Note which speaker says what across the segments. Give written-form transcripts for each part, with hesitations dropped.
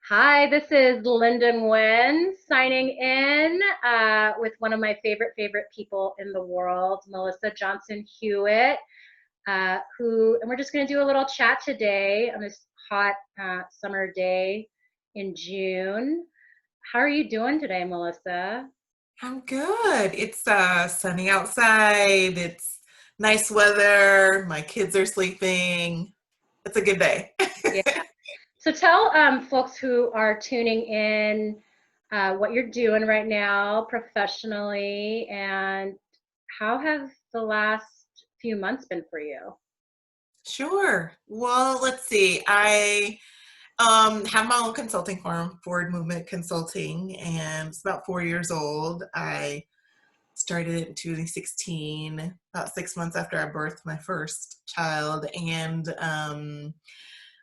Speaker 1: Hi, this is Linda Nguyen signing in with one of my favorite people in the world, Melissa Johnson Hewitt, and we're just going to do a little chat today on this hot summer day in June. How are you doing today, Melissa?
Speaker 2: I'm good. It's sunny outside. It's nice weather. My kids are sleeping. It's a good day.
Speaker 1: Yeah. So tell folks who are tuning in what you're doing right now professionally and how have the last few months been for you?
Speaker 2: Sure. Well, let's see. I have my own consulting firm, Forward Movement Consulting, and it's about 4 years old. I started it in 2016, about 6 months after I birthed my first child. And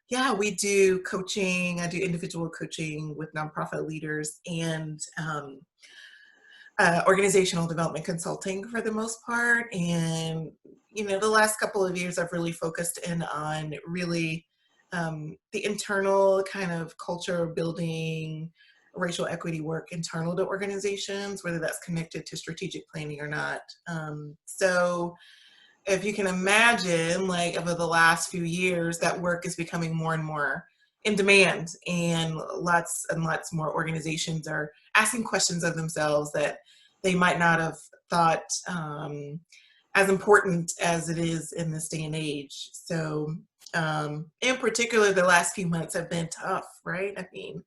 Speaker 2: yeah, we do coaching. I do individual coaching with nonprofit leaders and organizational development consulting for the most part. And, the last couple of years, I've really focused in on really the internal kind of culture building, racial equity work internal to organizations, whether that's connected to strategic planning or not. So, if you can imagine, like over the last few years, that work is becoming more and more in demand, and lots more organizations are asking questions of themselves that they might not have thought as important as it is in this day and age. So, in particular, the last few months have been tough, right? I mean,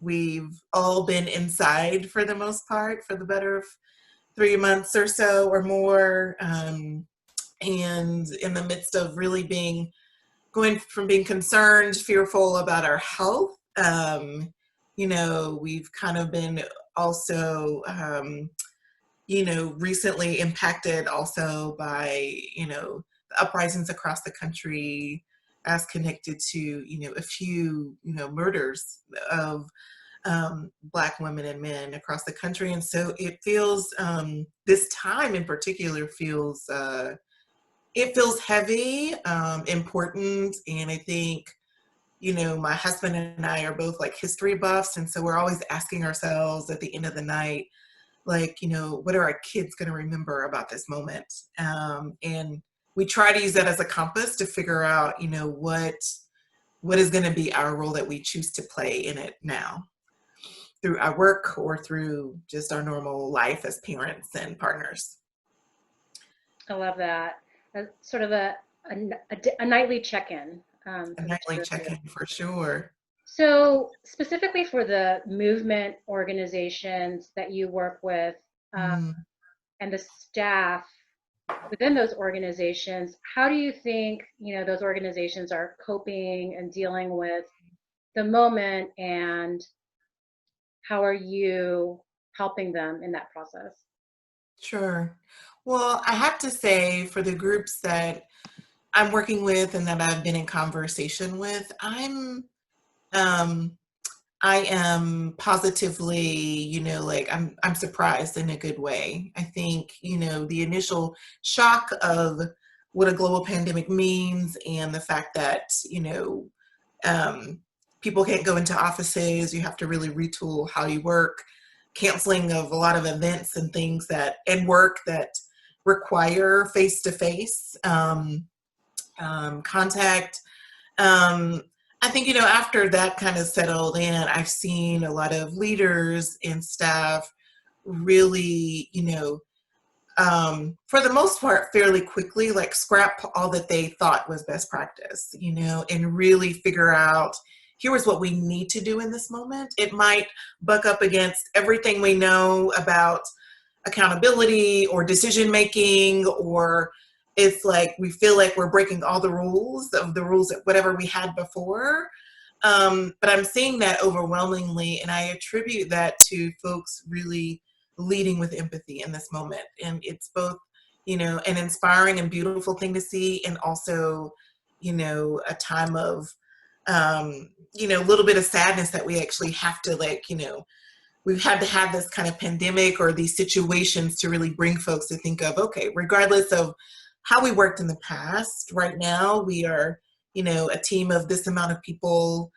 Speaker 2: we've all been inside for the most part for the better of 3 months or so or more. And in the midst of really going from being concerned, fearful about our health, we've kind of been also, recently impacted also by, the uprisings across the country as connected to, a few, murders of Black women and men across the country. And so it feels, this time in particular it feels heavy, important, and I think, my husband and I are both like history buffs, and so we're always asking ourselves at the end of the night, like, what are our kids going to remember about this moment? And we try to use that as a compass to figure out, what is going to be our role that we choose to play in it now through our work or through just our normal life as parents and partners.
Speaker 1: I love that. Sort of a nightly check-in
Speaker 2: A
Speaker 1: for the
Speaker 2: nightly
Speaker 1: two of you.
Speaker 2: check-in for sure.
Speaker 1: So specifically for the movement organizations that you work with
Speaker 2: Mm.
Speaker 1: and the staff within those organizations, how do you think, those organizations are coping and dealing with the moment, and how are you helping them in that process?
Speaker 2: Sure. Well, I have to say, for the groups that I'm working with and that I've been in conversation with, um, I am positively, like I'm surprised in a good way. I think, the initial shock of what a global pandemic means and the fact that, um, people can't go into offices, you have to really retool how you work, canceling of a lot of events and things and work that require face-to-face contact. um, I think, after that kind of settled in, I've seen a lot of leaders and staff really, for the most part, fairly quickly, like scrap all that they thought was best practice, and really figure out here is what we need to do in this moment. It might buck up against everything we know about accountability or decision making, or it's like we feel like we're breaking all the rules that whatever we had before. But I'm seeing that overwhelmingly, and I attribute that to folks really leading with empathy in this moment. And it's both, an inspiring and beautiful thing to see, and also, a time of, a little bit of sadness that we actually have to, like, we've had to have this kind of pandemic or these situations to really bring folks to think of, okay, regardless of how we worked in the past, right now we are, a team of this amount of people,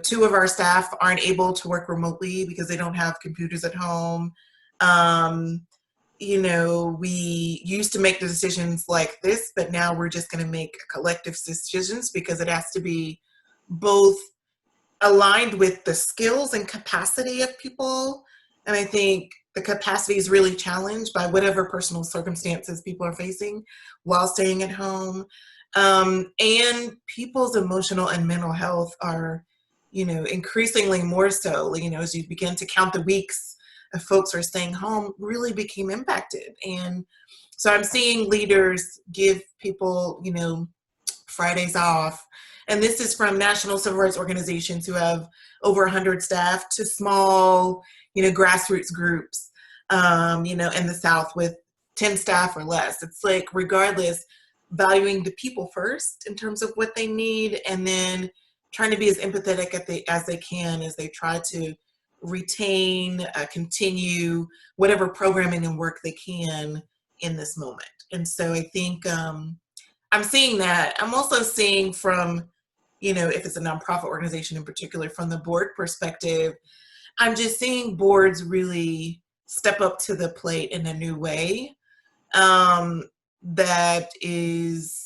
Speaker 2: two of our staff aren't able to work remotely because they don't have computers at home. Um, we used to make the decisions like this, but now we're just going to make collective decisions because it has to be both aligned with the skills and capacity of people. And I think the capacity is really challenged by whatever personal circumstances people are facing while staying at home. And people's emotional and mental health are, increasingly more so, as you begin to count the weeks of folks who are staying home, really became impacted. And so I'm seeing leaders give people, Fridays off. And this is from national civil rights organizations who have over 100 staff to small, grassroots groups, in the South with 10 staff or less. It's like, regardless, valuing the people first in terms of what they need, and then trying to be as empathetic as they can as they try to retain, continue whatever programming and work they can in this moment. And so I think I'm seeing that. I'm also seeing from, if it's a nonprofit organization in particular, from the board perspective, I'm just seeing boards really step up to the plate in a new way, that is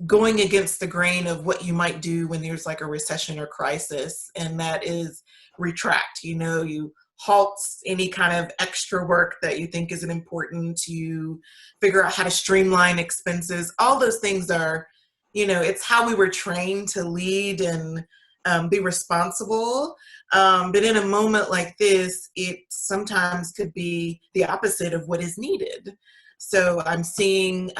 Speaker 2: going against the grain of what you might do when there's like a recession or crisis, and that is retract. You halt any kind of extra work that you think isn't important. You figure out how to streamline expenses. All those things are, it's how we were trained to lead and be responsible. But in a moment like this, it sometimes could be the opposite of what is needed. So I'm seeing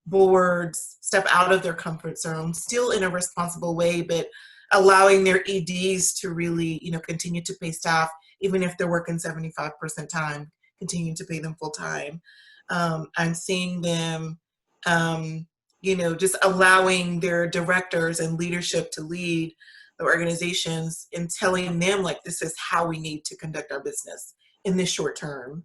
Speaker 2: boards step out of their comfort zone, still in a responsible way, but allowing their EDs to really, continue to pay staff, even if they're working 75% time, continue to pay them full time. I'm seeing them, just allowing their directors and leadership to lead the organizations and telling them, like, this is how we need to conduct our business in this short term.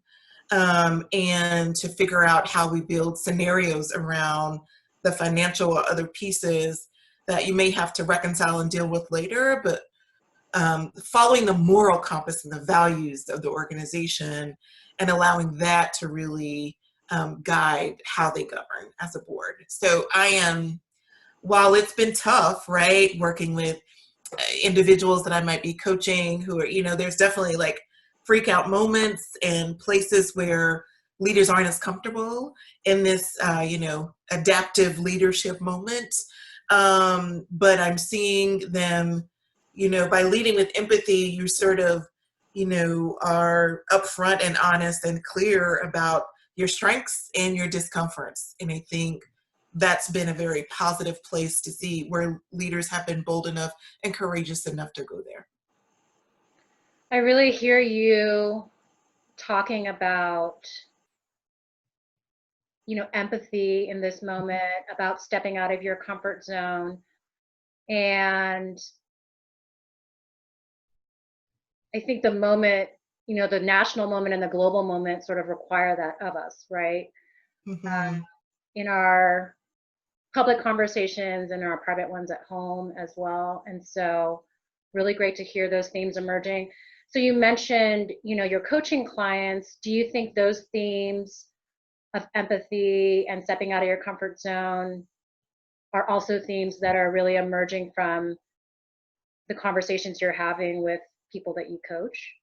Speaker 2: And to figure out how we build scenarios around the financial or other pieces that you may have to reconcile and deal with later, but following the moral compass and the values of the organization and allowing that to really guide how they govern as a board. So while it's been tough, right, working with individuals that I might be coaching who are, there's definitely like freak out moments and places where leaders aren't as comfortable in this, adaptive leadership moment. But I'm seeing them, by leading with empathy, you sort of, are upfront and honest and clear about your strengths and your discomforts. And I think that's been a very positive place to see where leaders have been bold enough and courageous enough to go there.
Speaker 1: I really hear you talking about, empathy in this moment, about stepping out of your comfort zone. And I think the moment, the national moment and the global moment sort of require that of us, right?
Speaker 2: Mm-hmm.
Speaker 1: In our public conversations and our private ones at home as well. And so really great to hear those themes emerging. So you mentioned, your coaching clients. Do you think those themes of empathy and stepping out of your comfort zone are also themes that are really emerging from the conversations you're having with people that you coach?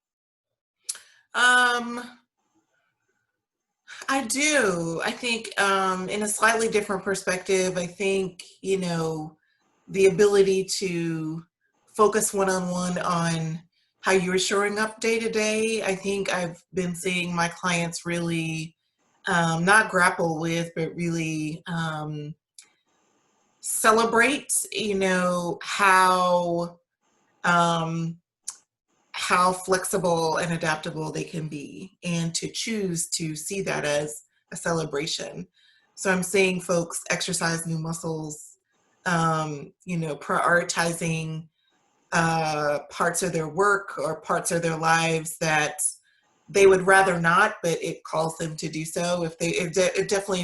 Speaker 2: I do. I think in a slightly different perspective, I think, the ability to focus one-on-one on how you're showing up day to day. I think I've been seeing my clients really not grapple with, but really celebrate, how flexible and adaptable they can be, and to choose to see that as a celebration. So I'm seeing folks exercise new muscles, prioritizing parts of their work or parts of their lives that they would rather not, but it calls them to do so. Definitely,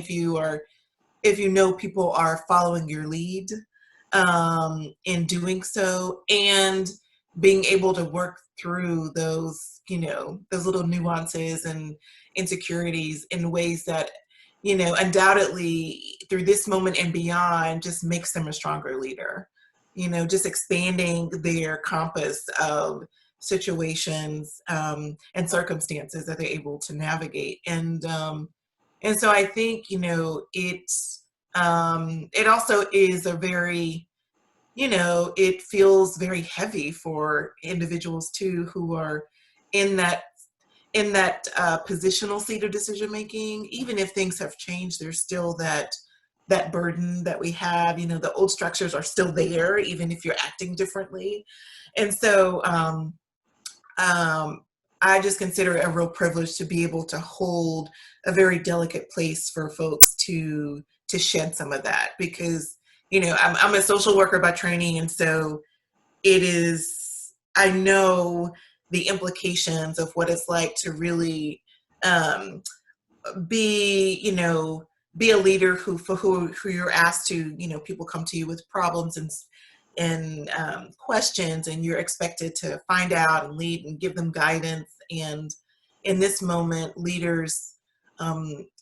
Speaker 2: if you know people are following your lead, in doing so, and being able to work through those, those little nuances and insecurities in ways that, undoubtedly through this moment and beyond just makes them a stronger leader. Just expanding their compass of situations and circumstances that they're able to navigate. And so I think, it also is a very, it feels very heavy for individuals too who are in that positional seat of decision making. Even if things have changed, there's still that burden that we have. The old structures are still there, even if you're acting differently. And so I just consider it a real privilege to be able to hold a very delicate place for folks to shed some of that, because I'm a social worker by training, and so I know the implications of what it's like to really be a leader who you're asked to, people come to you with problems and questions, and you're expected to find out and lead and give them guidance. And in this moment, leaders,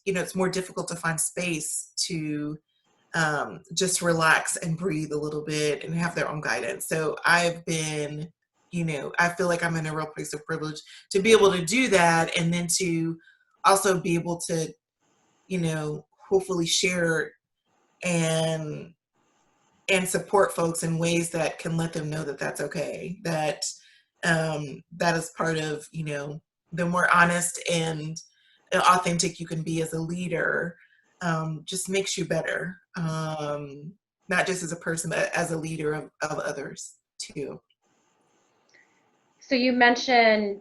Speaker 2: it's more difficult to find space to just relax and breathe a little bit and have their own guidance. So I've been, I feel like I'm in a real place of privilege to be able to do that, and then to also be able to, hopefully share and support folks in ways that can let them know that that's okay, that that is part of, the more honest and authentic you can be as a leader, just makes you better, not just as a person, but as a leader of others too.
Speaker 1: So you mentioned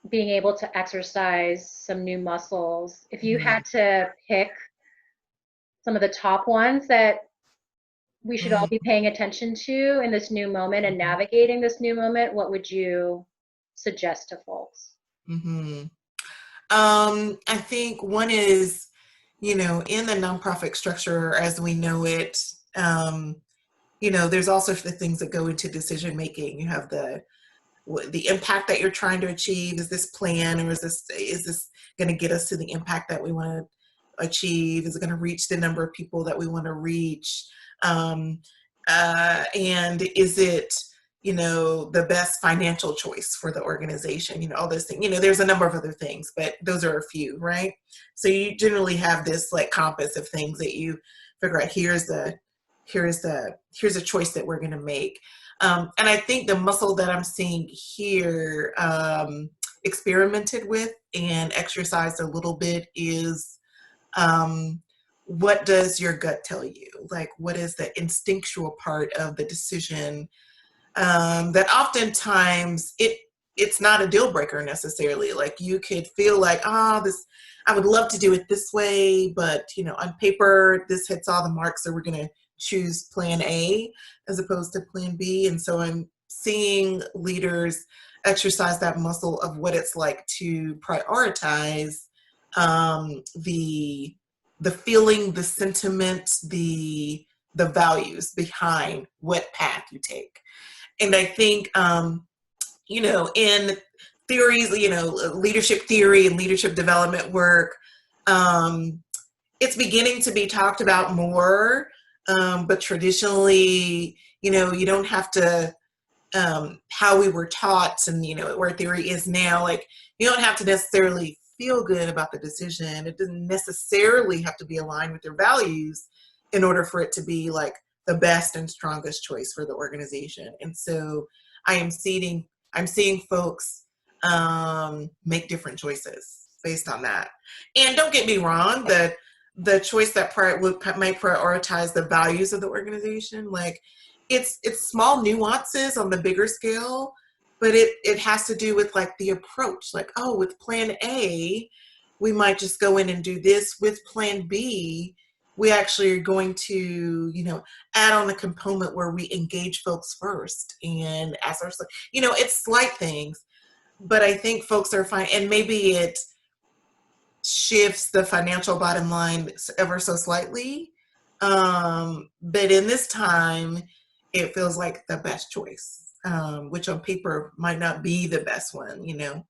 Speaker 1: being able to exercise some new muscles. If you had to pick some of the top ones that we should all be paying attention to in this new moment and navigating this new moment, what would you suggest to folks?
Speaker 2: Mm-hmm. I think one is, in the nonprofit structure as we know it, there's also the things that go into decision making. You have the impact that you're trying to achieve. Is this plan, or is this going to get us to the impact that we want to achieve? Is it going to reach the number of people that we want to reach? And is it, the best financial choice for the organization? All those things. There's a number of other things, but those are a few, right? So you generally have this like compass of things that you figure out. Here's a choice that we're going to make. And I think the muscle that I'm seeing here, experimented with and exercised a little bit, is what does your gut tell you? Like, what is the instinctual part of the decision that oftentimes it's not a deal breaker necessarily. Like, you could feel like, this, I would love to do it this way, but on paper this hits all the marks, so we're going to choose plan A as opposed to plan B. And so I'm seeing leaders exercise that muscle of what it's like to prioritize the feeling, the sentiment, the values behind what path you take. And I think, in theories, leadership theory and leadership development work, it's beginning to be talked about more. But traditionally, you don't have to, how we were taught and, where theory is now, like, you don't have to necessarily feel good about the decision. It doesn't necessarily have to be aligned with your values in order for it to be like the best and strongest choice for the organization. And so I'm seeing folks make different choices based on that. And don't get me wrong, the choice that might prioritize the values of the organization, like it's small nuances on the bigger scale, but it has to do with like the approach. Like, with plan A, we might just go in and do this. With plan B, we actually are going to, add on a component where we engage folks first and ask ourselves, it's slight things, but I think folks are fine. And maybe it shifts the financial bottom line ever so slightly. But in this time, it feels like the best choice, which on paper might not be the best one, you know.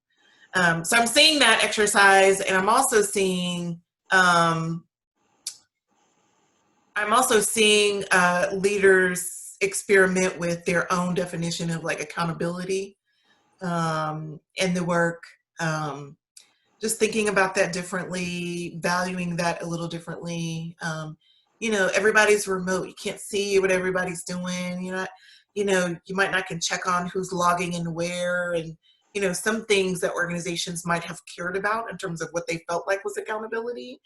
Speaker 2: So I'm seeing that exercise, and um, I'm also seeing leaders experiment with their own definition of like accountability in the work. Um, just thinking about that differently, valuing that a little differently. You know, everybody's remote. You can't see what everybody's doing. You know, you might not can check on who's logging in where, and you know, some things that organizations might have cared about in terms of what they felt like was accountability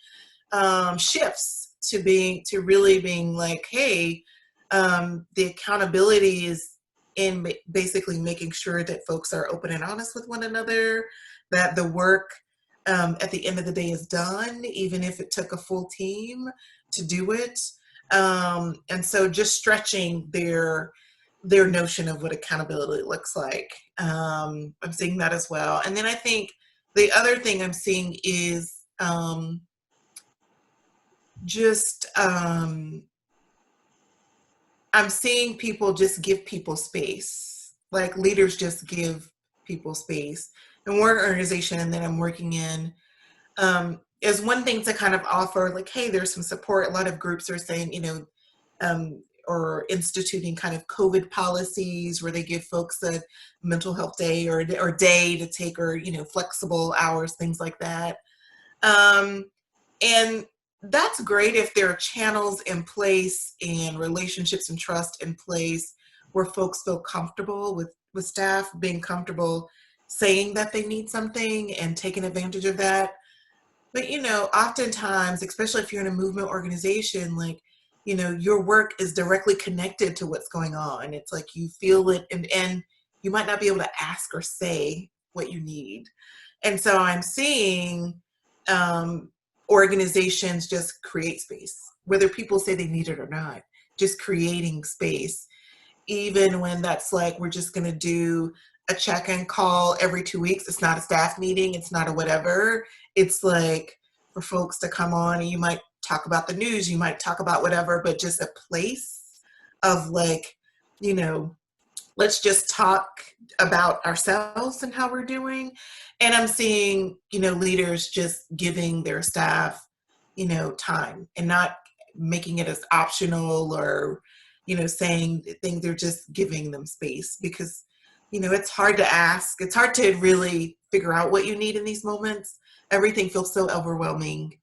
Speaker 2: shifts to really being like, hey, the accountability is in basically making sure that folks are open and honest with one another, that the work at the end of the day is done, even if it took a full team to do it. And so just stretching their notion of what accountability looks like. I'm seeing that as well. And then I think the other thing I'm seeing is just I'm seeing people just give people space, like leaders just give people space. And one organization that I'm working in is one thing to kind of offer, like, hey, there's some support. A lot of groups are saying, you know, or instituting kind of COVID policies where they give folks a mental health day or day to take, or you know, flexible hours, things like that. Um, and that's great if there are channels in place and relationships and trust in place where folks feel comfortable with staff being comfortable saying that they need something and taking advantage of that. But you know, oftentimes, especially if you're in a movement organization, like, you know, your work is directly connected to what's going on. It's like you feel it, and you might not be able to ask or say what you need. And so I'm seeing um, organizations just create space, whether people say they need it or not, just creating space, even when that's like, we're just going to do a check-in call every 2 weeks. It's not a staff meeting. It's not a whatever. It's like for folks to come on, and you might talk about the news, you might talk about whatever, but just a place of like, you know, let's just talk about ourselves and how we're doing. And I'm seeing, you know, leaders just giving their staff, you know, time and not making it as optional or, you know, saying things. They're just giving them space because, you know, it's hard to ask. It's hard to really figure out what you need in these moments. Everything feels so overwhelming.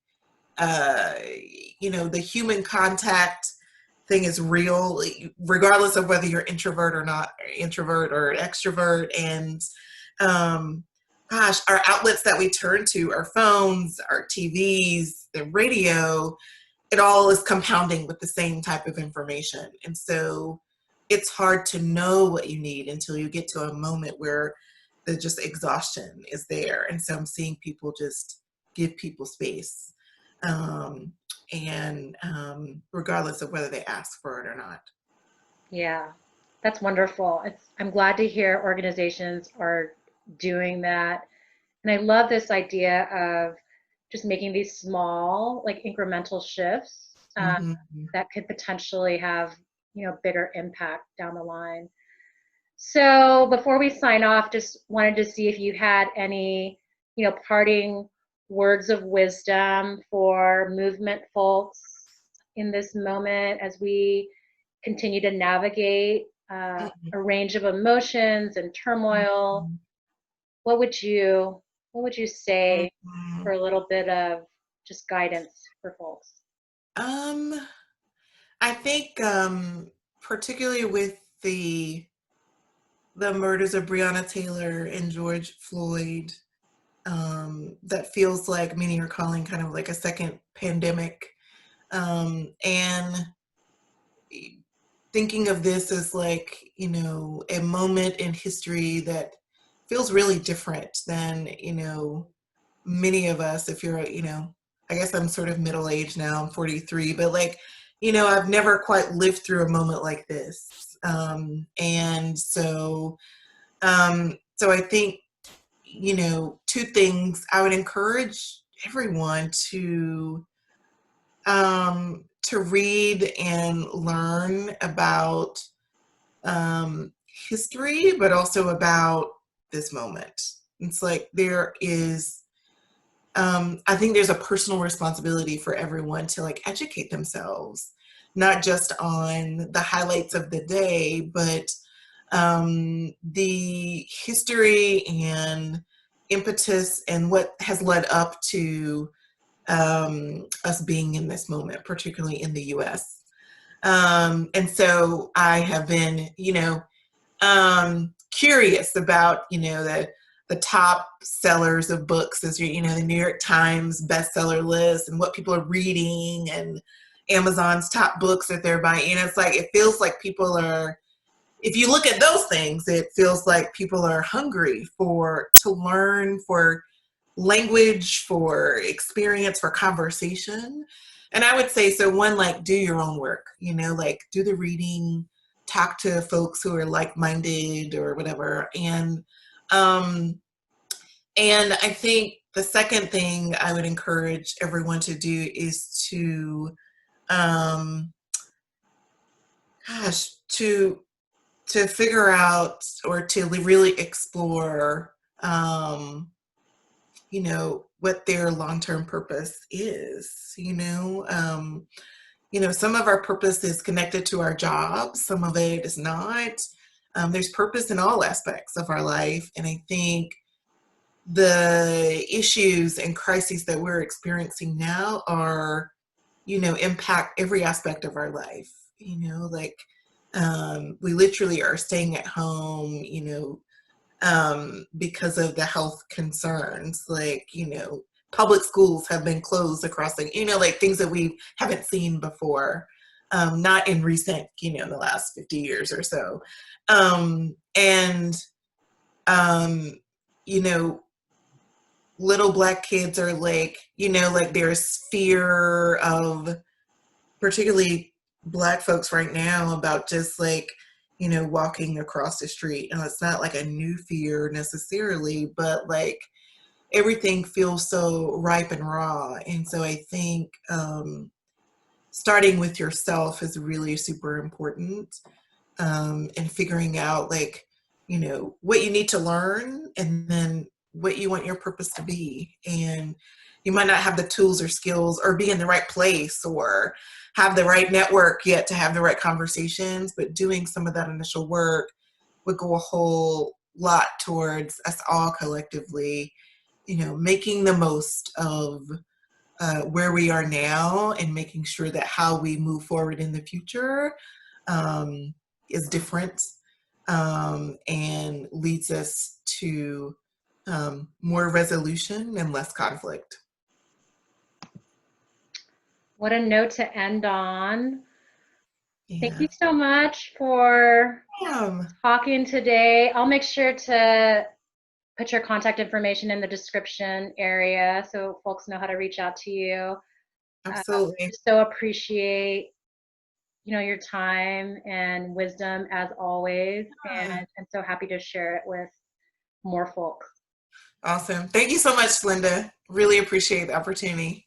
Speaker 2: uh, you know, the human contact thing is real, regardless of whether you're introvert or not, introvert or extrovert. And um, gosh, our outlets that we turn to, our phones, our TVs, the radio, it all is compounding with the same type of information. And so it's hard to know what you need until you get to a moment where the just exhaustion is there. And so I'm seeing people just give people space. Um, and regardless of whether they ask for it or not.
Speaker 1: Yeah, that's wonderful. I'm glad to hear organizations are doing that. And I love this idea of just making these small, like incremental shifts
Speaker 2: Mm-hmm.
Speaker 1: that could potentially have, you know, bigger impact down the line. So before we sign off, just wanted to see if you had any, you know, parting words of wisdom for movement folks in this moment as we continue to navigate a range of emotions and turmoil. What would you say
Speaker 2: Mm-hmm.
Speaker 1: for a little bit of just guidance for folks?
Speaker 2: Um, I think particularly with the murders of Breonna Taylor and George Floyd, that feels like many are calling kind of like a second pandemic. And thinking of this as like, you know, a moment in history that feels really different than, you know, many of us. If you're, you know, I guess I'm sort of middle aged now, I'm 43, but like, you know, I've never quite lived through a moment like this. And so, so I think, you know, two things I would encourage everyone to read and learn about history, but also about this moment. It's like there is, I think there's a personal responsibility for everyone to like educate themselves, not just on the highlights of the day, but the history and impetus and what has led up to us being in this moment, particularly in the US. And so I have been, curious about, the top sellers of books, as the New York Times bestseller list and what people are reading and Amazon's top books that they're buying. It's like, it feels like people are, if you look at those things, it feels like people are hungry to learn, for language, for experience, for conversation. And I would say, so one, like do your own work, like do the reading, talk to folks who are like-minded or whatever. And I think the second thing I would encourage everyone to do is to, um, gosh, to figure out or to really explore, what their long-term purpose is. Some of our purpose is connected to our jobs, some of it is not. There's purpose in all aspects of our life, and I think the issues and crises that we're experiencing now are, impact every aspect of our life. Like we literally are staying at home, because of the health concerns. Like, public schools have been closed across like things that we haven't seen before, not in recent, the last 50 years or so. And, you know, little Black kids are like, like there's fear of, particularly Black folks right now, about just like, walking across the street. And it's not like a new fear necessarily, but like everything feels so ripe and raw. And so I think starting with yourself is really super important, and figuring out like, what you need to learn and then what you want your purpose to be. And you might not have the tools or skills or be in the right place or have the right network yet to have the right conversations, but doing some of that initial work would go a whole lot towards us all collectively, making the most of where we are now and making sure that how we move forward in the future is different, and leads us to more resolution and less conflict.
Speaker 1: What a note to end on.
Speaker 2: Yeah.
Speaker 1: Thank you so much for talking today. I'll make sure to put your contact information in the description area so folks know how to reach out to you.
Speaker 2: Absolutely.
Speaker 1: So appreciate your time and wisdom as always, and I'm so happy to share it with more folks.
Speaker 2: Awesome. Thank you so much, Linda. Really appreciate the opportunity.